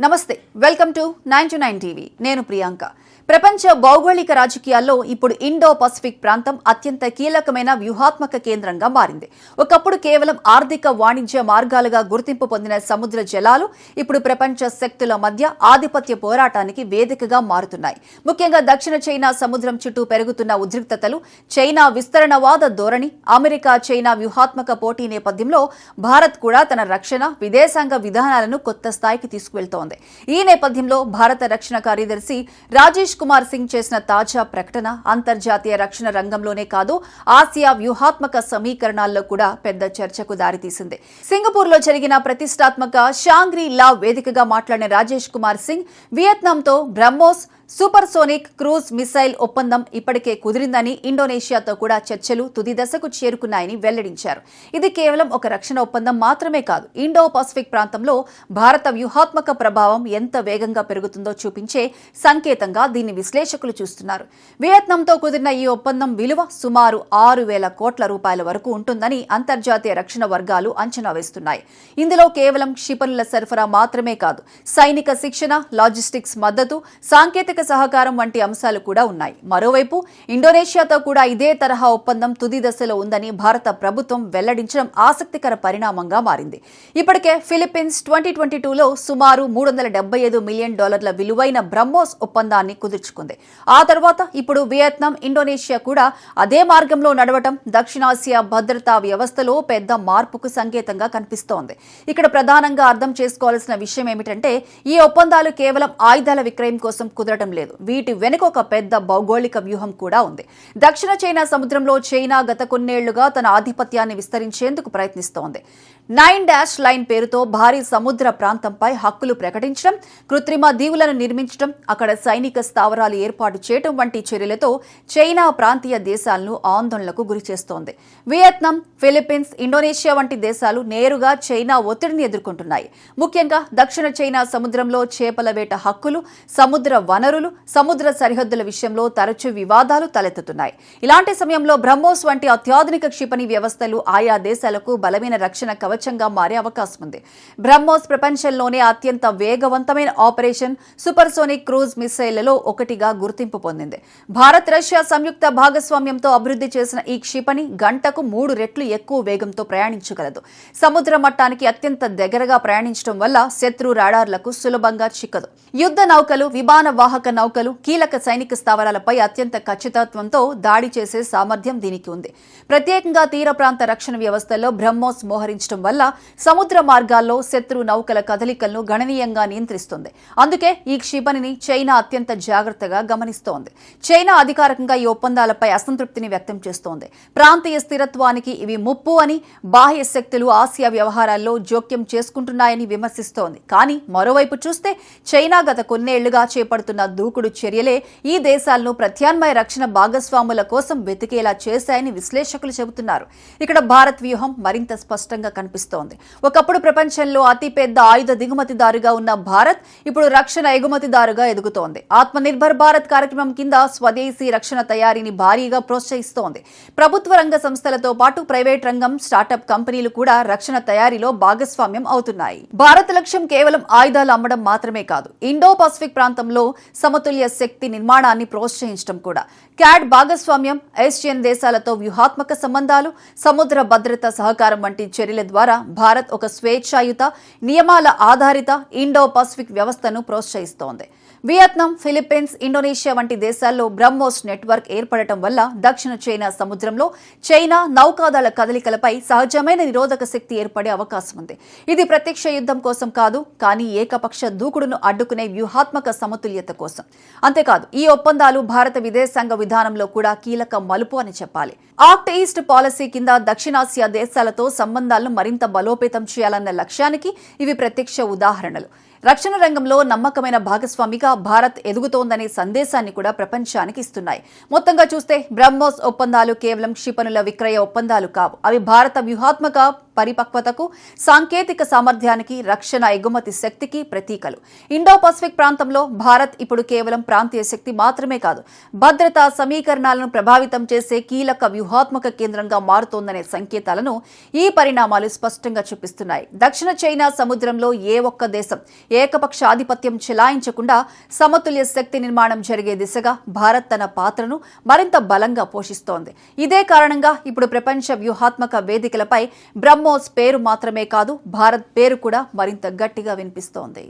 నమస్తే welcome to 929 TV నేను ప్రియాంక ప్రపంచ భౌగోళిక రాజకీయాల్లో ఇప్పుడు ఇండో పసిఫిక్ ప్రాంతం అత్యంత కీలకమైన వ్యూహాత్మక కేంద్రంగా మారింది. ఒకప్పుడు కేవలం ఆర్థిక వాణిజ్య మార్గాలుగా గుర్తింపు పొందిన సముద్ర జలాలు ఇప్పుడు ప్రపంచ శక్తుల మధ్య ఆధిపత్య పోరాటానికి వేదికగా మారుతున్నాయి. ముఖ్యంగా దక్షిణ చైనా సముద్రం చుట్టూ పెరుగుతున్న ఉద్రిక్తతలు, చైనా విస్తరణవాద ధోరణి, అమెరికా చైనా వ్యూహాత్మక పోటీ నేపథ్యంలో భారత్ కూడా తన రక్షణ, విదేశాంగ విధానాలను కొత్త స్థాయికి తీసుకువెళ్తోంది. ఈ నేపథ్యంలో భారత రక్షణ కార్యదర్శి రాజేష్ కుమార్ సింగ్ చేసిన తాజా ప్రకటన అంతర్జాతీయ రక్షణ రంగంలోనే కాదు, ఆసియా వ్యూహాత్మక సమీకరణాల్లో కూడా పెద్ద చర్చకు దారితీసింది. సింగపూర్లో జరిగిన ప్రతిష్టాత్మక షాంగ్రీ లా వేదికగా మాట్లాడిన రాజేష్ కుమార్ సింగ్ వియత్నాంతో బ్రహ్మోస్ సూపర్సోనిక్ క్రూజ్ మిసైల్ ఒప్పందం ఇప్పటికే కుదిరిందని, ఇండోనేషియాతో కూడా చర్చలు తుది దశకు చేరుకున్నాయని వెల్లడించారు. ఇది కేవలం ఒక రక్షణ ఒప్పందం మాత్రమే కాదు, ఇండో పసిఫిక్ ప్రాంతంలో భారత వ్యూహాత్మక ప్రభావం ఎంత వేగంగా పెరుగుతుందో చూపించే సంకేతంగా దీన్ని విశ్లేషకులు చూస్తున్నారు. వియత్నాంతో కుదిరిన ఈ ఒప్పందం విలువ సుమారు 6,000 కోట్ల రూపాయల వరకు ఉంటుందని అంతర్జాతీయ రక్షణ వర్గాలు అంచనా వేస్తున్నాయి. ఇందులో కేవలం క్షిపణుల సరఫరా మాత్రమే కాదు, సైనిక శిక్షణ, లాజిస్టిక్స్ మద్దతు, సాంకేతిక సహకారం వంటి అంశాలు కూడా ఉన్నాయి. మరోవైపు ఇండోనేషియాతో కూడా ఇదే తరహా ఒప్పందం తుది దశలో ఉందని భారత ప్రభుత్వం వెల్లడించడం ఆసక్తికర పరిణామంగా మారింది. ఇప్పటికే ఫిలిప్పీన్స్ 2022లో సుమారు $375 మిలియన్ విలువైన బ్రహ్మోస్ ఒప్పందాన్ని కుదుర్చుకుంది. ఆ తర్వాత ఇప్పుడు వియత్నాం, ఇండోనేషియా కూడా అదే మార్గంలో నడవటం దక్షిణాసియా భద్రతా వ్యవస్థలో పెద్ద మార్పుకు సంకేతంగా కనిపిస్తోంది. ఇక్కడ ప్రధానంగా అర్థం చేసుకోవాల్సిన విషయం ఏమిటంటే, ఈ ఒప్పందాలు కేవలం ఆయుధాల విక్రయం కోసం కుదరటం లేదు. వీటి వెనుక ఒక పెద్ద భౌగోళిక వ్యూహం కూడా ఉంది. దక్షిణ చైనా సముద్రంలో చైనా గత కొన్నేళ్లుగా తన ఆధిపత్యాన్ని విస్తరించేందుకు ప్రయత్నిస్తోంది. 9 లైన్ పేరుతో భారీ సముద్ర ప్రాంతంపై హక్కులు ప్రకటించడం, కృత్రిమ దీవులను నిర్మించడం, అక్కడ సైనిక స్థావరాలు ఏర్పాటు చేయడం వంటి చర్యలతో చైనా ప్రాంతీయ దేశాలను ఆందోళనకు గురిచేస్తోంది. వియత్నాం, ఫిలిప్పీన్స్, ఇండోనేషియా వంటి దేశాలు నేరుగా చైనా ఒత్తిడిని ఎదుర్కొంటున్నాయి. ముఖ్యంగా దక్షిణ చైనా సముద్రంలో చేపల వేట హక్కులు, సముద్ర వనరులు, సముద్ర సరిహద్దుల విషయంలో తరచూ వివాదాలు తలెత్తుతున్నాయి. ఇలాంటి సమయంలో బ్రహ్మోస్ వంటి అత్యాధునిక క్షిపణి వ్యవస్థలు ఆయా దేశాలకు బలమైన రక్షణ కవచంగా మారే అవకాశం ఉంది. బ్రహ్మోస్ ప్రపంచంలోనే అత్యంత వేగవంతమైన ఆపరేషన్ సూపర్సోనిక్ క్రూజ్ మిసైళ్లలో ఒకటిగా గుర్తింపు పొందింది. భారత్, రష్యా సంయుక్త భాగస్వామ్యంతో అభివృద్ధి చేసిన ఈ క్షిపణి గంటకు 3 రెట్లు ఎక్కువ వేగంతో ప్రయాణించగలదు. సముద్ర మట్టానికి అత్యంత దగ్గరగా ప్రయాణించడం వల్ల శత్రు రాడార్లకు సులభంగా చిక్కదు. యుద్ధ నౌకలు, విమాన వాహక నౌకలు, కీలక సైనిక స్థావరాలపై అత్యంత ఖచ్చితత్వంతో దాడి చేసే సామర్థ్యం దీనికి ఉంది. ప్రత్యేకంగా తీర ప్రాంత రక్షణ వ్యవస్థల్లో బ్రహ్మోస్ మోహరించడం వల్ల సముద్ర మార్గాల్లో శత్రు నౌకల కదలికలను గణనీయంగా నియంత్రిస్తుంది. అందుకే ఈ క్షిపణిని చైనా అత్యంత జాగ్రత్తగా గమనిస్తోంది. చైనా అధికారికంగా ఈ ఒప్పందాలపై అసంతృప్తిని వ్యక్తం చేస్తోంది. ప్రాంతీయ స్థిరత్వానికి ఇవి ముప్పు అని, బాహ్య శక్తులు ఆసియా వ్యవహారాల్లో జోక్యం చేసుకుంటున్నాయని విమర్శిస్తోంది. కానీ మరోవైపు చూస్తే చైనా గత కొన్నేళ్లుగా చేపడుతున్న దూకుడు చర్యలే ఈ దేశాలను ప్రత్యామ్నాయ రక్షణ భాగస్వాముల కోసం వెతికేలా చేశాయని విశ్లేషకులు చెబుతున్నారు. ఇక్కడ భారత్ వ్యూహం మరింత స్పష్టంగా కనిపిస్తోంది. ఒకప్పుడు ప్రపంచంలో అతిపెద్ద ఆయుధ దిగుమతిదారుగా ఉన్న భారత్ ఇప్పుడు రక్షణ ఎగుమతిదారుగా ఎదుగుతోంది. ఆత్మనిర్భర్ భారత్ కార్యక్రమం కింద స్వదేశీ రక్షణ తయారీని భారీగా ప్రోత్సహిస్తోంది. ప్రభుత్వ రంగ సంస్థలతో పాటు ప్రైవేట్ రంగం, స్టార్టప్ కంపెనీలు కూడా రక్షణ తయారీలో భాగస్వామ్యం అవుతున్నాయి. భారత్ లక్ష్యం కేవలం ఆయుధాలు అమ్మడం మాత్రమే కాదు, ఇండో పసిఫిక్ ప్రాంతంలో సమతుల్య శక్తి నిర్మాణాన్ని ప్రోత్సహించడం కూడా. క్యాడ్ భాగస్వామ్యం, ఏషియన్ దేశాలతో వ్యూహాత్మక సంబంధాలు, సముద్ర భద్రత సహకారం వంటి చర్యల ద్వారా భారత్ ఒక స్వేచ్ఛాయుత, నియమాల ఆధారిత ఇండో పసిఫిక్ వ్యవస్థను ప్రోత్సహిస్తోంది. వియత్నాం, ఫిలిప్పీన్స్, ఇండోనేషియా వంటి దేశాల్లో బ్రహ్మోస్ నెట్వర్క్ ఏర్పడటం వల్ల దక్షిణ చైనా సముద్రంలో చైనా నౌకాదళ కదలికలపై సహజమైన నిరోధక శక్తి ఏర్పడే అవకాశం ఉంది. ఇది ప్రత్యక్ష యుద్ధం కోసం కాదు, కానీ ఏకపక్ష దూకుడును అడ్డుకునే వ్యూహాత్మక సమతుల్యత కోసం. అంతేకాదు, ఈ ఒప్పందాలు భారత విదేశాంగ విధానంలో కూడా కీలక మలుపు అని చెప్పాలి. యాక్ట్ ఈస్ట్ పాలసీ కింద దక్షిణాసియా దేశాలతో సంబంధాలను మరింత బలోపేతం చేయాలన్న లక్ష్యానికి ఇవి ప్రత్యక్ష ఉదాహరణలు. రక్షణ రంగంలో నమ్మకమైన భాగస్వామిగా భారత్ ఎదుగుతోందనే సందేశాన్ని కూడా ప్రపంచానికి ఇస్తున్నాయి. మొత్తంగా చూస్తే బ్రహ్మోస్ ఒప్పందాలు కేవలం క్షిపణుల విక్రయ ఒప్పందాలు కావు, అవి భారత వ్యూహాత్మక పరిపక్వతకు, సాంకేతిక సామర్థ్యానికి, రక్షణ ఎగుమతి శక్తికి ప్రతీకలు. ఇండో పసిఫిక్ ప్రాంతంలో భారత్ ఇప్పుడు కేవలం ప్రాంతీయ శక్తి మాత్రమే కాదు, భద్రతా సమీకరణాలను ప్రభావితం చేసే కీలక వ్యూహాత్మక కేంద్రంగా మారుతోందనే సంకేతాలను ఈ పరిణామాలు స్పష్టంగా చూపిస్తున్నాయి. దక్షిణ చైనా సముద్రంలో ఏ ఒక్క దేశం ఏకపక్ష ఆధిపత్యం చెలాయించకుండా సమతుల్య శక్తి నిర్మాణం జరిగే దిశగా భారత్ తన పాత్రను మరింత బలంగా పోషిస్తోంది. ఇదే కారణంగా ఇప్పుడు ప్రపంచ వ్యూహాత్మక వేదికలపై బ్రహ్మోస్ పేరు మాత్రమే కాదు, భారత్ పేరు కూడా మరింత గట్టిగా వినిపిస్తోంది.